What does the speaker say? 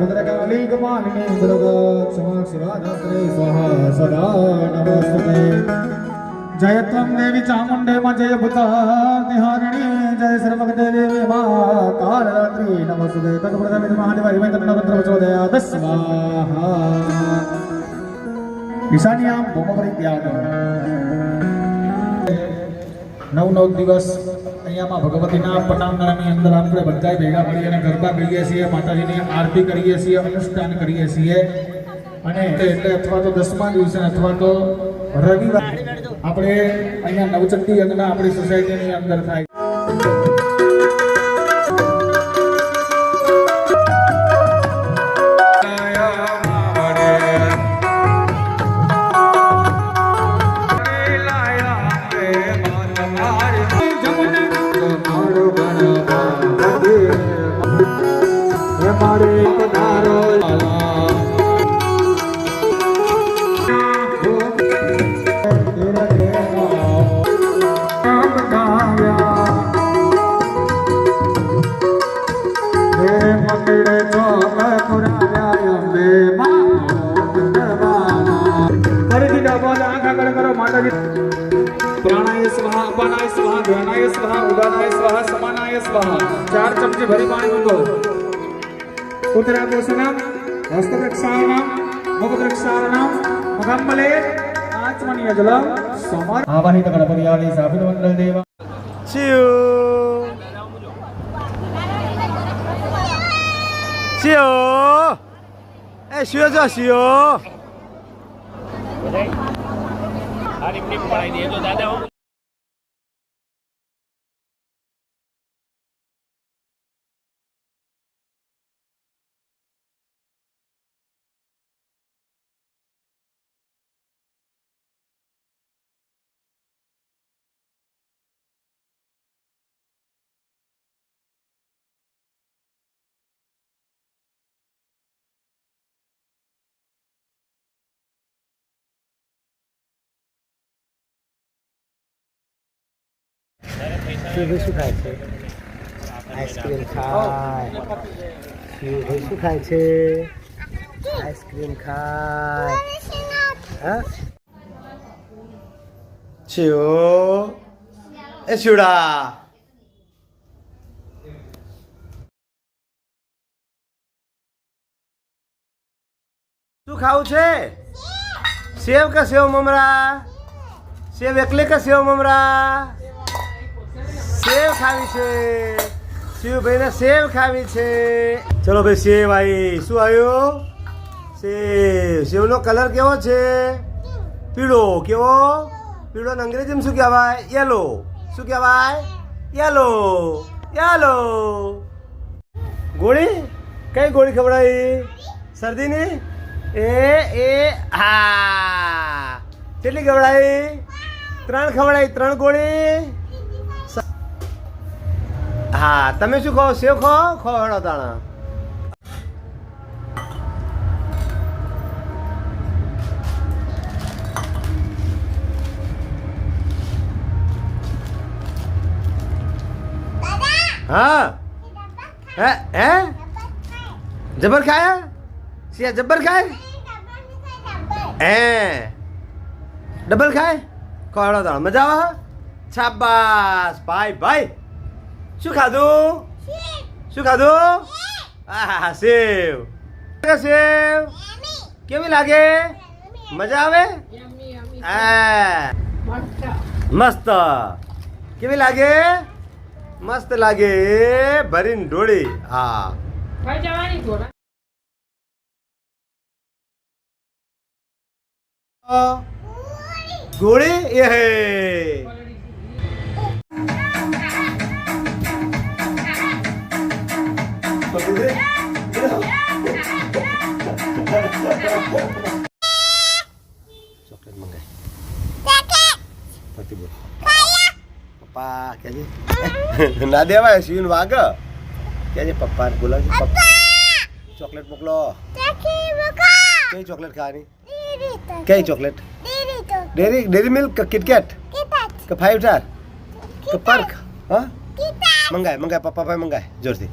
भद्रकालीकमालिनी दुर्गाक्षमाक्षिराधात्रे स्वाहा सदा नमोस्तुते जय त्वं देवी चामुण्डे मा जय भूतादिहारिणी जय सर्वगदेवी मा कालरात्रि नमोस्तुते तत्प्रदमिति महादेवाय तन्नवत्रवचोदयात् स्वाहा ईशान्यां भूमपरित्यागम् 9 દિવસ અહીંયામાં ભગવતીના પટાંગણની અંદર આપણે બધા ભેગા મળીને ગરબા ગાઈએ છીએ, માતાજીની આરતી કરીએ છીએ, અનુષ્ઠાન કરીએ છીએ અને એટલે અથવા તો 10મા દિવસે અથવા તો રવિવાર આપણે અહીંયા નવચંડી યજ્ઞ આપણી સોસાયટીની અંદર થાય प्राणाय स्वाहा अपानाय स्वाहा ध्यानाय स्वाहा उदानाय स्वाहा समानाय स्वाहा 4 चमची भरी पानी मूको उत्तराभूषणम हस्तप्रक्षालनम मुखप्रक्षालनम मुखम्बले आचमनीय जलम समर आवाहित गणपतियाले साबित मंडल देवा शिव शिव ए शिव जो शिव पढ़ाई दिए तो दादा શું ખાય છે આઈસ્ક્રીમ ખાય શું ખાય છે આઈસ્ક્રીમ ખાય હા શિવ એ શિવડા શું ખાવું છે સેવ કે સેવ મમરા સેવ એકલી કે સેવ મમરા सेव खावी छे शिव भाई ने सेव खावी छे चलो भाई सेव आई शू आयो सेव नो कलर केवो छे पीळो केवो पीळो अंग्रेजी में शू कहेवाय येलो शू कहेवाय येलो येलो गोળી कई गोળી खवड़ाई सर्दी नी ए ए हा કેટલી ખવડાઈ 3 ખવડાઈ 3 ગોળી હા તમે શું ખાઓ સેવ ખાઓ ખવડો તાણા हाँ है जबर खाया सिया जबर खाए डबल खाए खवड़ो ताणा मजा आवे शाबाश भाई भाई શું ખાધું હા સેવ સેવ કેવી લાગે મજા આવે મસ્ત કેવી લાગે મસ્ત લાગે ભરીને ઢોળી હા ગોળી એ હે चॉकलेट मंगाई पति बोल पप्पा क्या जी ना देवा सीन वाग क्या जी पप्पा बोला जी पप्पा चॉकलेट मोकलो कई चॉकलेट खानी कई चॉकलेट डेरी मिल्क का किटकैट का 5 स्टार का पर्क हाँ मंगाए पप्पा भाई मंगाए जोर से